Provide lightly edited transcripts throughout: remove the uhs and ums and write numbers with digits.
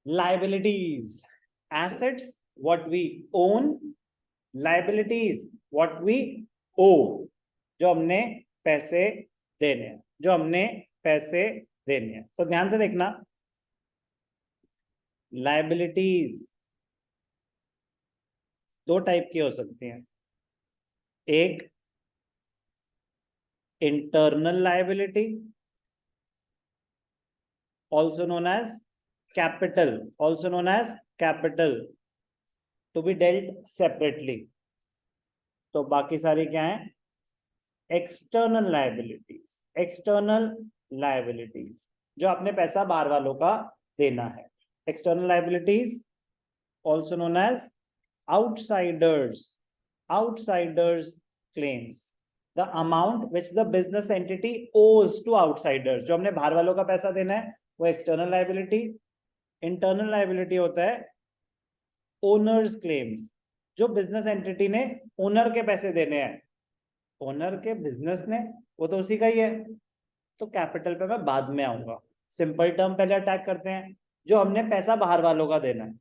liabilities, assets what we own, liabilities what we owe, जो हमने पैसे देने हैं, जो हमने पैसे देने हैं। तो ध्यान से देखना, लाइबिलिटीज दो टाइप की हो सकती हैं। एक internal liability, also known as capital, also known as capital, to be dealt separately। तो बाकी सारी क्या है? एक्सटर्नल लाइबिलिटीज, एक्सटर्नल लाइबिलिटीज जो आपने पैसा बाहर वालों का देना है। External liabilities also known as outsiders, outsiders claims, the amount which the business entity owes to outsiders, जो हमने बाहर वालों का पैसा देना है वो एक्सटर्नल लाइबिलिटी। इंटरनल लाइबिलिटी होता है ओनर्स क्लेम्स, जो बिजनेस एंटिटी ने ओनर के पैसे देने हैं, ओनर के बिजनेस ने, वो तो उसी का ही है। तो कैपिटल पे मैं बाद में आऊंगा, सिंपल टर्म पहले अटैक करते हैं। जो हमने पैसा बाहर वालों का देना है,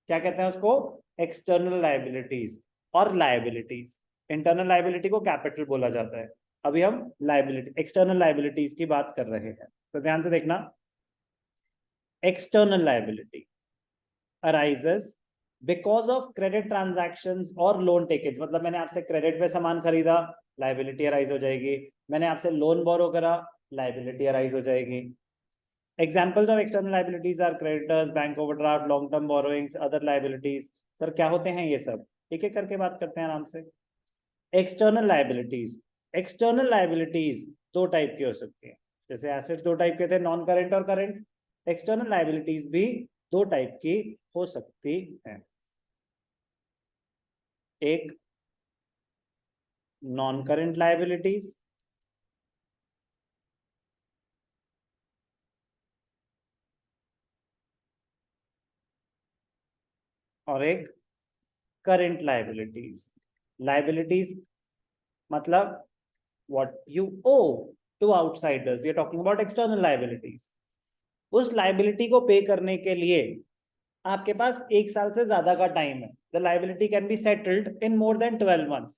क्या कहते हैं उसको? एक्सटर्नल लाइबिलिटीज और लाइबिलिटीज। इंटरनल लाइबिलिटी को कैपिटल बोला जाता है। अभी हम लाइबिलिटी, एक्सटर्नल लाइबिलिटीज की बात कर रहे हैं। तो ध्यान से देखना, external liability arises because of credit transactions और लोन टेकेज। मतलब मैंने आपसे क्रेडिट पे सामान खरीदा, लाइबिलिटी अराइज हो जाएगी। मैंने आपसे लोन बोरो करा, लाइबिलिटी अराइज हो जाएगी। Examples of external liabilities are creditors, bank overdraft, long-term borrowings, other liabilities। Sir क्या होते हैं ये सब? एक एक करके बात करते हैं आराम से। एक्सटर्नल लाइबिलिटीज, एक्सटर्नल लाइबिलिटीज दो टाइप की हो सकती है। जैसे एसेट्स दो टाइप के थे, नॉन करेंट और करेंट, एक्सटर्नल लाइबिलिटीज भी दो टाइप की हो सकती है। एक नॉन करेंट लाइबिलिटीज, और एक करेंट लाइबिलिटीज। लाइबिलिटीज मतलब what you owe to outsiders, we are talking about external liabilities। उस लाइबिलिटी को पे करने के लिए आपके पास एक साल से ज्यादा का टाइम है। The liability can be settled in more than 12 months।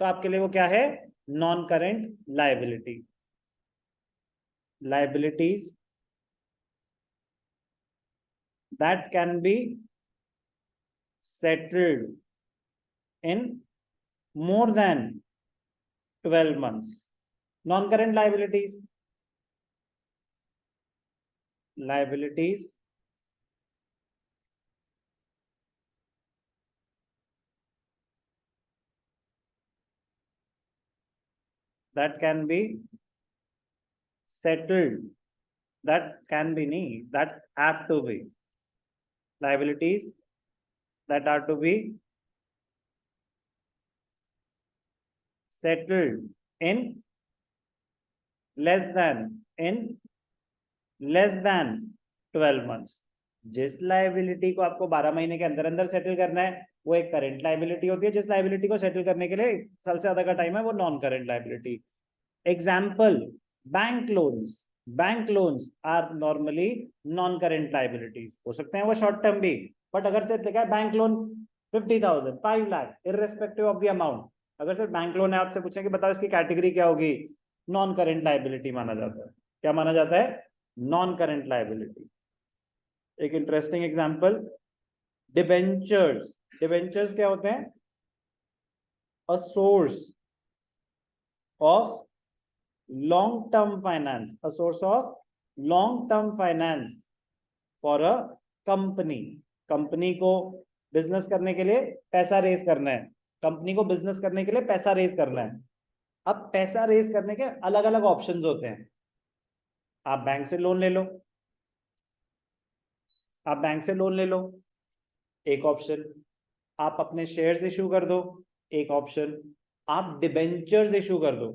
तो आपके लिए वो क्या है? Non current liability. Liabilities that can be settled in more than 12 months, non current liabilities, liabilities that can be settled, that can be nahi, that have to be, liabilities that are to be settled in less than 12 months। जिस liability को आपको 12 महीने के अंदर अंदर settle करना है वो एक करेंट लाइबिलिटी होती है। जिस लाइबिलिटी को सेटल करने के लिए एक साल से ज्यादा का टाइम है वो non current liability. Example, bank loans, bank loans are normally non current liabilities. हो सकते हैं वो शॉर्ट टर्म भी, बट अगर सिर्फ लिखा है bank loan 50,000, 5 lakh, irrespective of the amount, अगर सिर्फ बैंक लोन है, आपसे पूछें कि बताओ इसकी कैटेगरी क्या होगी, नॉन करेंट लाइबिलिटी माना जाता है। क्या माना जाता है? Non current liability. एक इंटरेस्टिंग एग्जांपल, डिबेंचर्स। डिबेंचर्स क्या होते हैं? A source of long term finance, a source of long term finance for a company. Company को बिजनेस करने के लिए पैसा रेज करना है, कंपनी को बिजनेस करने के लिए पैसा रेज करना है। अब पैसा रेज करने के अलग अलग ऑप्शंस होते हैं। आप बैंक से लोन ले लो, आप बैंक से लोन ले लो, एक ऑप्शन। आप अपने शेयर्स इशू कर दो, एक ऑप्शन। आप डिबेंचर्स इशू कर दो।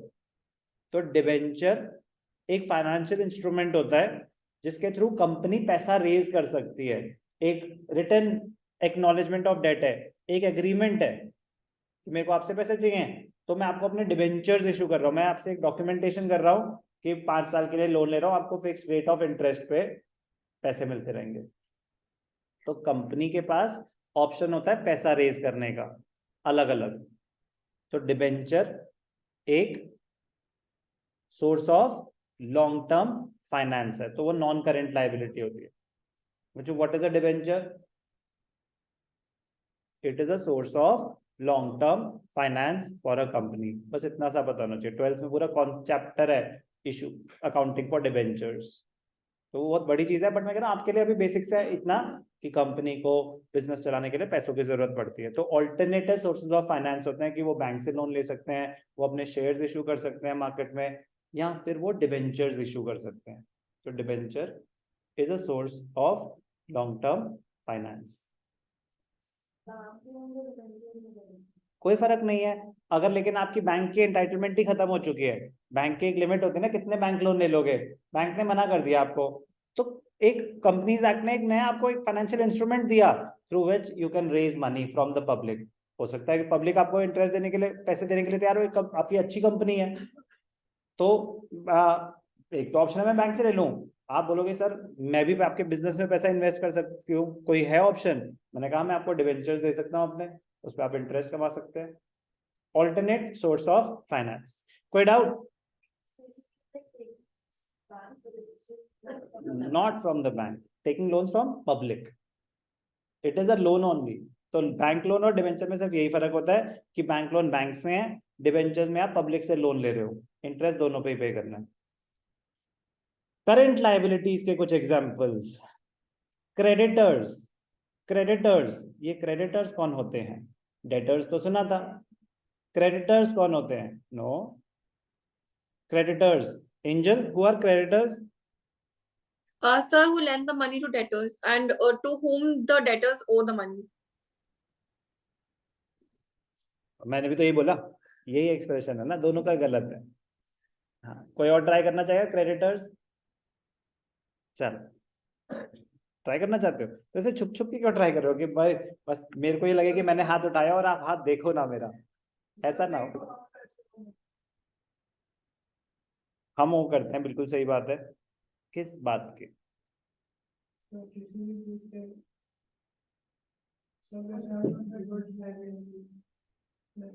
तो डिबेंचर एक फाइनेंशियल इंस्ट्रूमेंट होता है जिसके थ्रू कंपनी पैसा रेज कर सकती है। एक रिटन एक्नॉलेजमेंट ऑफ डेट है, एक एग्रीमेंट है कि मेरे को आपसे पैसे चाहिए तो मैं आपको अपने डिबेंचर्स इशू कर रहा हूं। मैं आपसे एक डॉक्यूमेंटेशन कर रहा हूं कि 5 साल के लिए लोन ले रहा हूं, आपको फिक्स रेट ऑफ इंटरेस्ट पे पैसे मिलते रहेंगे। तो कंपनी के पास ऑप्शन होता है पैसा रेज करने का अलग अलग। तो डिबेंचर एक source of long term finance है, तो वो नॉन करेंट लाइबिलिटी होती है। What is a debenture? It is a source of long term finance for a company. बस इतना सा पता होना चाहिए। 12th में पूरा चैप्टर है इशू अकाउंटिंग फॉर डिबेंचर्स, तो वो बहुत बड़ी चीज है। बट मैं कह रहा हूँ आपके लिए अभी बेसिक्स है इतना कि कंपनी को बिजनेस चलाने के लिए पैसों की जरूरत पड़ती है। तो ऑल्टरनेटिव सोर्सेज ऑफ फाइनेंस होते हैं कि वो बैंक से लोन ले सकते हैं, वो अपने शेयर्स इशू कर सकते हैं मार्केट में, या फिर वो डिबेंचर्स इशू कर सकते हैं। तो debenture is a source of long term finance. कोई फर्क नहीं है अगर, लेकिन आपकी बैंक की एंटाइटलमेंट ही खत्म हो चुकी है। बैंक की एक लिमिट होती है ना, कितने बैंक लोन ले लोगे, बैंक ने मना कर दिया आपको, तो एक कंपनीज एक्ट ने एक नया आपको एक फाइनेंशियल इंस्ट्रूमेंट दिया through which you can raise money from the public. हो सकता है कि पब्लिक आपको इंटरेस्ट देने के लिए, पैसे देने के लिए तैयार हो, आपकी अच्छी कंपनी है, तो एक तो ऑप्शन है मैं बैंक से ले लूं। आप बोलोगे सर मैं भी आपके बिजनेस में पैसा इन्वेस्ट कर सकती हूँ, कोई है ऑप्शन? मैंने कहा मैं आपको डिवेंचर्स दे सकता हूँ अपने, उस पर आप इंटरेस्ट कमा सकते हैं। Alternate source of finance. कोई doubt? Not from the bank, taking loan from public, it is a loan only. तो बैंक लोन और डिवेंचर में सिर्फ यही फर्क होता है कि बैंक लोन बैंक से है, डिवेंचर्स में आप पब्लिक से लोन ले रहे हो, इंटरेस्ट दोनों पे ही पे करना है। करंट लायबिलिटीज के कुछ एग्जांपल्स। क्रेडिटर्स, क्रेडिटर्स, ये क्रेडिटर्स कौन होते हैं? डेटर्स तो सुना था, क्रेडिटर्स कौन होते हैं? No, creditors, Angel, who are creditors? Sir, who lend the money to debtors and to whom the debtors owe the money. मैंने भी तो यही बोला, यही एक्सप्रेशन है ना, दोनों का गलत है। हाँ, कोई और ट्राई करना चाहेगा क्रेडिटर्स? चलो ट्राई करना चाहते हो तो ऐसे छुप छुप के क्यों ट्राई कर रहे हो कि भाई बस मेरे को ये लगे कि मैंने हाथ उठाया और आप हाथ देखो ना मेरा, ऐसा ना हो। हम वो करते हैं, बिल्कुल सही बात है। किस बात की?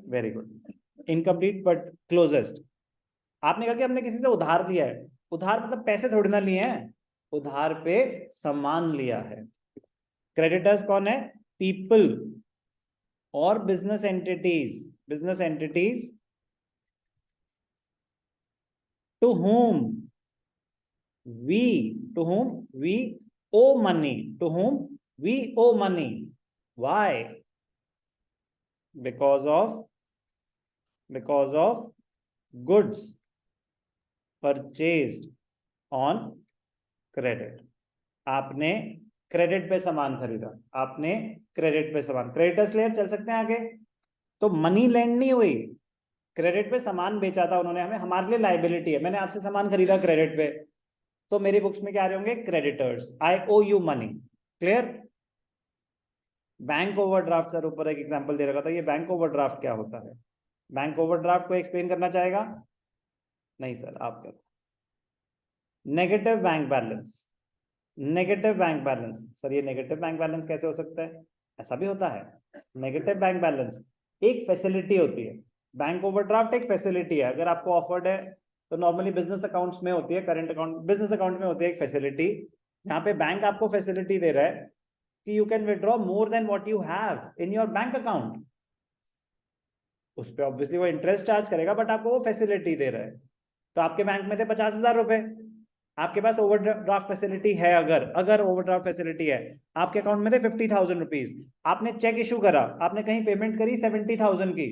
Very good, incomplete but closest. आपने कहा कि हमने किसी से उधार लिया है, उधार मतलब पैसे थोड़ी ना लिए हैं, उधार पे सामान लिया है। क्रेडिटर्स कौन है? पीपल और business entities, business entities to whom we owe money, to whom we owe money. Why? because of goods purchased on credit. आपने क्रेडिट पे सामान खरीदा, आपने क्रेडिट पे सामान, क्रेडिटर्स लेयर चल सकते हैं आगे। तो मनी लेंड नहीं हुई, क्रेडिट पे सामान बेचा था उन्होंने हमें, हमारे लिए लाइबिलिटी है, मैंने आपसे सामान खरीदा क्रेडिट पे, तो मेरी बुक्स में क्या आ रहे होंगे? Creditors, I owe you money. Clear? Bank overdraft, sir ऊपर एक एग्जांपल दे रखा था, ये बैंक ओवरड्राफ्ट क्या होता है? बैंक ओवरड्राफ्ट को एक्सप्लेन करना चाहेगा? नहीं सर, आप करो। Negative bank balance, negative bank balance, sir ये नेगेटिव बैंक बैलेंस कैसे हो सकता है? ऐसा भी होता है। नेगेटिव बैंक बैलेंस एक फैसिलिटी होती है, बैंक ओवरड्राफ्ट एक फैसिलिटी है, अगर आपको ऑफर्ड है तो नॉर्मली बिजनेस अकाउंट्स में होती है, करंट अकाउंट, बिजनेस अकाउंट में होती है एक फैसिलिटी, जहां पे बैंक आपको फैसिलिटी दे रहा है कि you can withdraw more than what you have in your bank account. उस पर ऑब्वियसली वो इंटरेस्ट चार्ज करेगा, बट आपको वो फैसिलिटी दे रहा है। तो आपके बैंक में थे 50,000 रुपए, आपके पास ओवरड्राफ्ट फैसिलिटी है, अगर ओवरड्राफ्ट फैसिलिटी है, आपके अकाउंट में थे 50,000 रुपीज, आपने चेक इशू करा, आपने कहीं पेमेंट करी 70,000 की,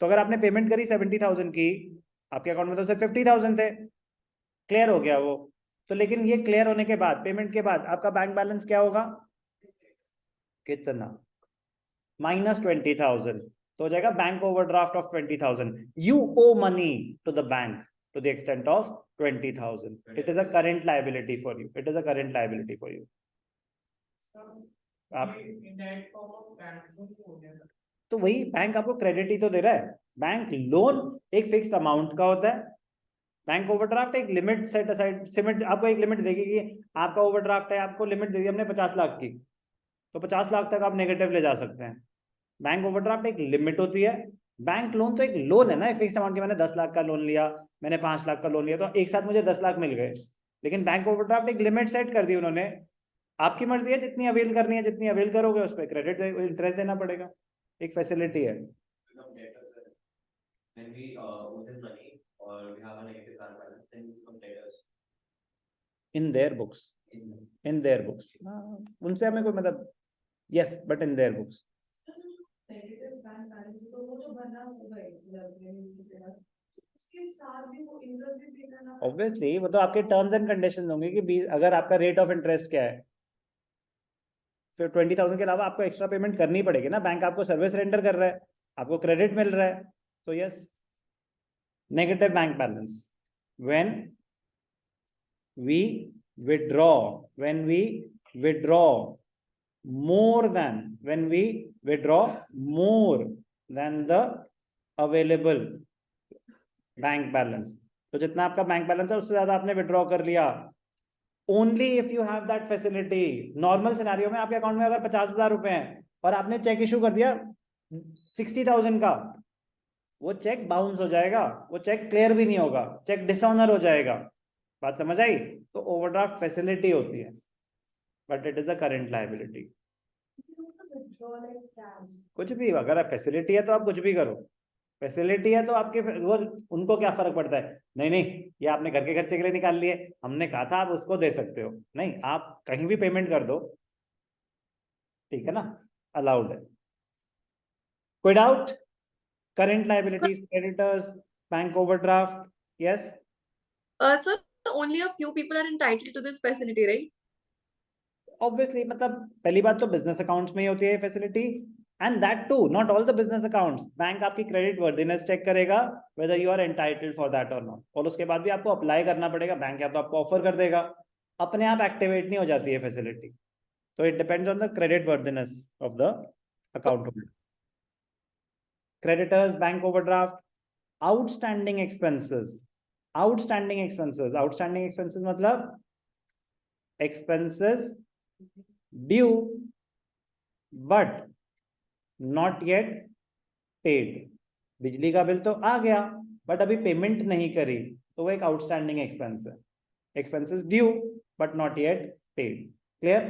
तो अगर आपने पेमेंट करी 70,000 की, आपके अकाउंट में तो सिर्फ 50,000 थे, क्लियर हो गया वो। तो लेकिन ये क्लियर होने के बाद, पेमेंट के बाद आपका बैंक बैलेंस क्या होगा? कितना? -20,000, तो हो जाएगा bank overdraft of 20,000। You owe money to the bank to the extent of 20,000. It is a current liability for you. It is a current liability for you. आप तो वही बैंक आपको क्रेडिट ही तो दे रहा है। बैंक लोन एक fixed amount का होता है, बैंक ओवरड्राफ्ट एक लिमिट सेट असाइड, सिमिट आपको एक लिमिट देगी कि आपका ओवरड्राफ्ट है, आपको लिमिट दे दी हमने 50 लाख की, तो 50 लाख तक आप नेगेटिव ले जा सकते हैं। बैंक ओवरड्राफ्ट एक लिमिट होती है, बैंक लोन तो एक लोन है ना, फिक्स्ड अमाउंट की। मैंने 10 लाख का लोन लिया, मैंने 5 लाख का लोन लिया, तो एक साथ मुझे 10 लाख मिल गए। लेकिन बैंक ओवरड्राफ्ट एक लिमिट सेट कर दी उन्होंने, आपकी मर्जी है जितनी अवेल करनी है, जितनी अवेल करोगे उस पर क्रेडिट इंटरेस्ट देना पड़ेगा, एक फैसिलिटी है। When we owe them money or we have a negative bank balance, then we become debtors. In their books, in their books, उनसे हमें कोई मतलब, yes but in their books. Negative bank balance तो वो जो भरना होगा उसके साथ भी वो इंटरेस्ट भी पे करना ऑब्वियसली वो तो आपके टर्म्स एंड कंडीशंस होंगे कि अगर आपका रेट ऑफ इंटरेस्ट क्या है, फिर 20,000 के अलावा आपको एक्स्ट्रा पेमेंट करनी पड़ेगी ना, बैंक आपको सर्विस रेंडर कर रहा है, आपको क्रेडिट मिल रहा है, तो yes. Negative bank balance when we withdraw more than the available bank balance. तो जितना आपका बैंक बैलेंस है उससे ज्यादा आपने विड्रॉ कर लिया, only if you have that facility. Normal scenario में आपके अकाउंट में अगर 50,000 रुपए हैं और आपने चेक इशू कर दिया 60,000 का, वो चेक बाउंस हो जाएगा, वो चेक क्लियर भी नहीं होगा, चेक डिसऑनर हो जाएगा। बात समझ आई? तो ओवरड्राफ्ट फैसिलिटी होती है, but it is a current liability. कुछ भी, अगर फैसिलिटी है तो आप कुछ भी करो, फैसिलिटी है तो आपके वो उनको क्या फर्क पड़ता है, नहीं नहीं ये आपने घर के खर्चे के लिए निकाल लिए, हमने कहा था आप उसको दे सकते हो, नहीं आप कहीं भी पेमेंट कर दो, ठीक है ना, अलाउड है। कोई doubt? Current liabilities, creditors, bank overdraft, yes Sir, only a few people are entitled to this facility, right? Obviously, मतलब पहली बात तो बिजनेस अकाउंट्स में ही होती है facility, and that too not all the business accounts. Bank आपकी credit worthiness check करेगा whether you are entitled for that और नॉट, और उसके बाद भी आपको अप्लाई करना पड़ेगा, बैंक या तो आपको ऑफर कर देगा, अपने आप एक्टिवेट नहीं हो जाती है फैसिलिटी, तो it depends on the credit worthiness of the account holder. Creditors, bank overdraft, outstanding expenses. मतलब expenses due but not yet paid. बिजली का बिल तो आ गया बट अभी पेमेंट नहीं करी, तो वो एक आउटस्टैंडिंग एक्सपेंस है। Expenses due but not yet paid. Clear?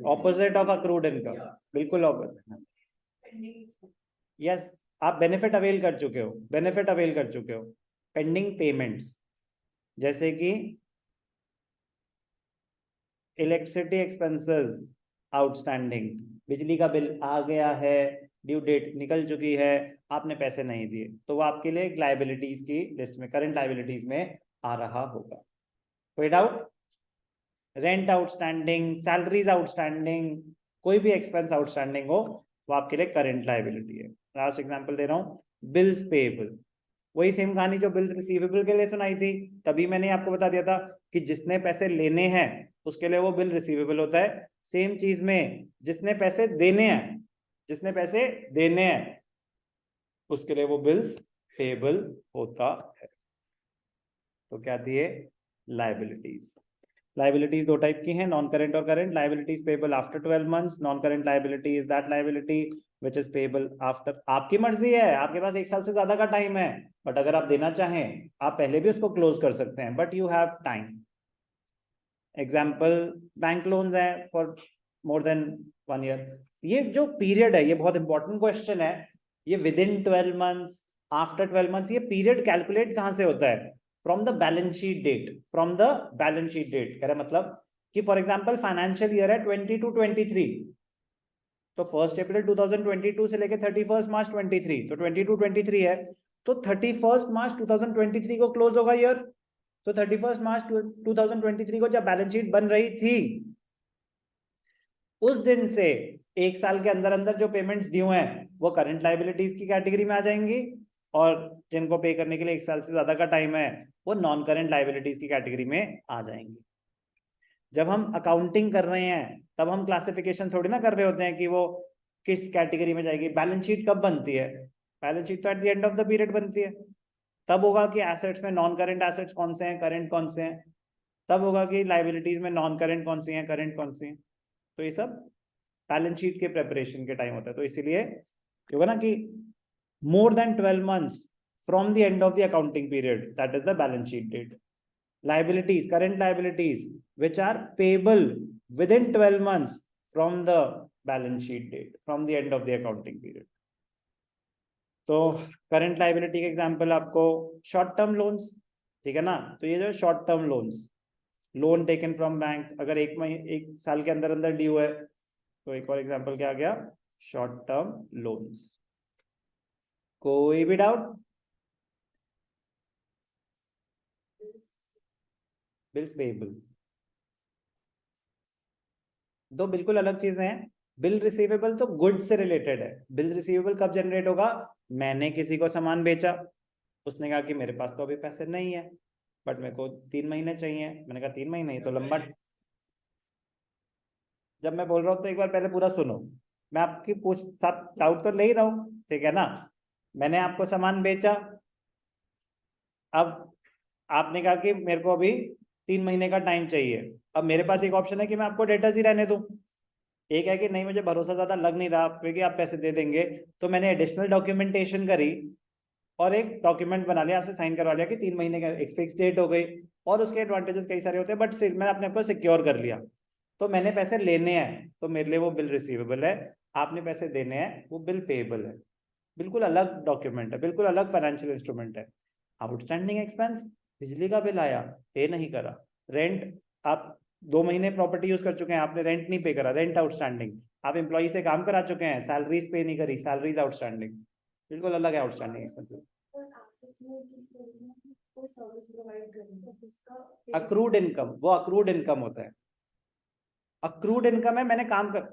Opposite of accrued income, बिल्कुल ऑपोजिट। यस, आप बेनिफिट अवेल कर चुके हो, पेंडिंग पेमेंट्स, जैसे कि इलेक्ट्रिसिटी एक्सपेंसेस आउटस्टैंडिंग, बिजली का बिल आ गया है, ड्यू डेट निकल चुकी है, आपने पैसे नहीं दिए, तो वो आपके लिए एक लायबिलिटीज की लिस्ट में, करंट लायबिलिटीज में आ रहा होगा। कोई doubt? Rent outstanding, salaries outstanding, कोई भी एक्सपेंस आउटस्टैंडिंग हो वो आपके लिए करंट लायबिलिटी है। लास्ट एग्जांपल दे रहा हूँ, बिल्स पेएबल। वही सेम कहानी जो बिल्स रिसीवेबल के लिए सुनाई थी, तभी मैंने आपको बता दिया था कि जिसने पैसे लेने हैं उसके लिए वो बिल रिसीवेबल होता है। सेम चीज में जिसने पैसे देने हैं उसके लिए वो बिल्स पेएबल होता है। तो क्या थी ये? लायबिलिटीज। लायबिलिटीज दो टाइप की हैं, नॉन करेंट और current. Liabilities payable after 12 months, non current liability is that liability which is payable after। आपकी मर्जी है, आपके पास 1 साल से ज्यादा का टाइम है, बट अगर आप देना चाहें आप पहले भी उसको क्लोज कर सकते हैं, but you have time. Example, bank loans हैं फॉर मोर देन 1 ईयर। ये जो पीरियड है, ये बहुत इंपॉर्टेंट क्वेश्चन है, ये within 12 months, after 12 months, ये पीरियड कैलकुलेट कहां से होता है? From the balance sheet date. कह रहा मतलब कि फॉर एग्जाम्पल फाइनेंशियल ईयर है 22-23, तो 1 अप्रैल 2022 से लेके 31 मार्च 23, तो 22-23 है, तो 31 मार्च 2023 को क्लोज होगा ईयर। तो 31 मार्च 2023 को जब बैलेंस शीट बन रही थी उस दिन से 1 साल के अंदर अंदर जो पेमेंट्स ड्यू हैं वो करंट लायबिलिटीज की कैटेगरी में आ जाएंगी, और जिनको पे करने के लिए 1 साल से ज्यादा का टाइम है वो नॉन करंट लायबिलिटीज की कैटेगरी में आ जाएंगी। जब हम अकाउंटिंग कर रहे हैं तब हम क्लासिफिकेशन थोड़ी ना कर रहे होते हैं कि वो किस कैटेगरी में जाएगी। बैलेंस शीट कब बनती है? बैलेंस शीट तो at the end of the period बनती है, तब होगा कि एसेट्स में नॉन करंट एसेट्स कौन से हैं, करंट कौन से हैं, तब होगा कि लाइबिलिटीज में नॉन करेंट कौन सी हैं, करेंट कौन सी हैं। तो ये सब बैलेंस शीट के प्रेपरेशन के टाइम होता है। तो इसीलिए होगा ना कि more than 12 months from the end of the accounting period, that is the balance sheet date. Liabilities, current liabilities which are payable within 12 months from the balance sheet date, from the end of the accounting period. तो current liability का example आपको short term loans, ठीक है ना। तो ये जो short term loans, loan taken from bank, अगर एक साल के अंदर अंदर ड्यू है, तो एक और एग्जांपल क्या आ गया, शॉर्ट टर्म लोन्स। कोई भी डाउट? बिल्स पेएबल दो बिल्कुल अलग चीजें हैं। बिल रिसीवेबल तो गुड से रिलेटेड है। बिल रिसीवेबल कब जनरेट होगा, मैंने किसी को सामान बेचा, उसने कहा कि मेरे पास तो अभी पैसे नहीं है बट मेरे को 3 महीने चाहिए। मैंने कहा 3 महीने तो लंबा। जब मैं बोल रहा हूँ तो एक बार पहले पूरा सुनो, मैं आपकी सब डाउट तो ले ही रहा हूँ, ठीक है ना। मैंने आपको सामान बेचा, अब आपने कहा कि मेरे को अभी 3 महीने का टाइम चाहिए। अब मेरे पास एक ऑप्शन है कि मैं आपको डेटर्स ही रहने दूं, एक है कि नहीं मुझे भरोसा ज्यादा लग नहीं रहा क्योंकि आप पैसे दे देंगे, तो मैंने एडिशनल डॉक्यूमेंटेशन करी और एक डॉक्यूमेंट बना लिया, आपसे साइन करवा लिया कि 3 महीने का एक फिक्स डेट हो गई। और उसके एडवांटेजेस कई सारे होते हैं, बट मैंने अपने आप को सिक्योर कर लिया। तो मैंने पैसे लेने हैं तो मेरे लिए वो बिल रिसीवेबल है, आपने पैसे देने हैं वो बिल पेएबल है। बिल्कुल अलग डॉक्यूमेंट है, बिल्कुल अलग फाइनेंशियल इंस्ट्रूमेंट है। आउटस्टैंडिंग एक्सपेंस, बिजली का बिल आया, पे नहीं करा। रेंट, आप 2 महीने प्रॉपर्टी यूज कर चुके हैं, आपने रेंट नहीं पे करा, रेंट आउटस्टैंडिंग। आप एम्प्लॉय से काम करा चुके हैं, सैलरीज पे नहीं करी, सैलरीज आउटस्टैंडिंग। बिल्कुल अलग है आउटस्टैंडिंग एक्सपेंसेस। अक्रूड इनकम, वो अक्रूड इनकम होता है। अक्रूड इनकम है, मैंने काम कर,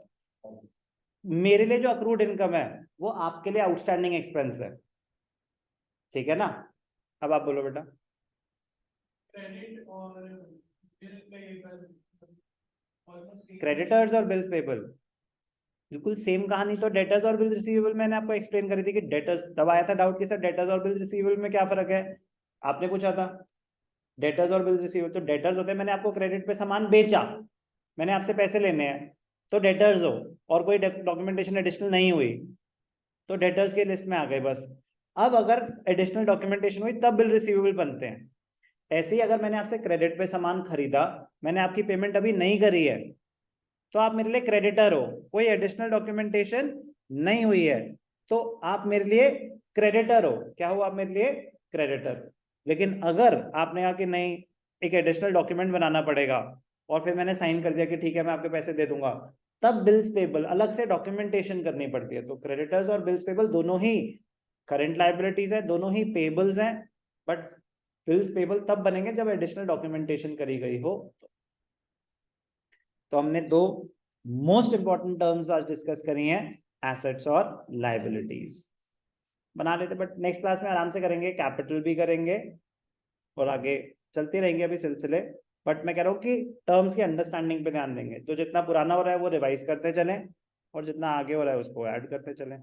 मेरे लिए जो अक्रूड इनकम है वो आपके लिए आउटस्टैंडिंग एक्सपेंस है, ठीक है ना। अब आप बोलो बेटा। क्रेडिट और बिल पेएबल, क्रेडिटर्स और बिल्स पेएबल बिल्कुल सेम कहानी। तो डेटर्स और बिल्स रिसीवेबल मैंने आपको एक्सप्लेन करी थी कि डेटर्स, तब आया था डाउट कि सर डेटर्स और बिल्स रिसीवेबल में क्या फर्क है, आपने पूछा था। डेटर्स और बिल्स रिसीवेबल, तो डेटर्स होते हैं मैंने आपको क्रेडिट पे सामान बेचा, मैंने आपसे पैसे लेने हैं, तो डेटर्स हो, और कोई डॉक्यूमेंटेशन एडिशनल नहीं हुई तो डेटर्स के लिस्ट में आ गए बस। अब अगर एडिशनल डॉक्यूमेंटेशन हुई तब बिल रिसीवेबल बनते हैं। ऐसे ही अगर मैंने आपसे क्रेडिट पे सामान खरीदा, मैंने आपकी पेमेंट अभी नहीं करी है, तो आप मेरे लिए क्रेडिटर हो, कोई एडिशनल डॉक्यूमेंटेशन नहीं हुई है, तो आप मेरे लिए क्रेडिटर हो। क्या हो आप मेरे लिए? क्रेडिटर। लेकिन अगर आपने कहा कि नहीं एक एडिशनल डॉक्यूमेंट बनाना पड़ेगा और फिर मैंने साइन कर दिया कि ठीक है मैं आपके पैसे दे दूंगा, तब बिल्स पेबल अलग से डॉक्यूमेंटेशन करनी पड़ती है। तो क्रेडिटर्स और बिल्स पेबल दोनों ही करंट लाइबिलिटीज है, दोनों ही पेबल्स हैं, बट बिल्स पेबल तब बनेंगे जब एडिशनल डॉक्यूमेंटेशन करी गई हो। तो हमने दो मोस्ट इंपॉर्टेंट टर्म्स आज डिस्कस करी हैं, एसेट्स और लाइबिलिटीज। बना लेते, बट नेक्स्ट क्लास में आराम से करेंगे, कैपिटल भी करेंगे और आगे चलते रहेंगे अभी सिलसिले। बट मैं कह रहा हूँ कि टर्म्स की अंडरस्टैंडिंग पे ध्यान देंगे, तो जितना पुराना हो रहा है वो रिवाइज करते चलें और जितना आगे हो रहा है उसको ऐड करते चलें।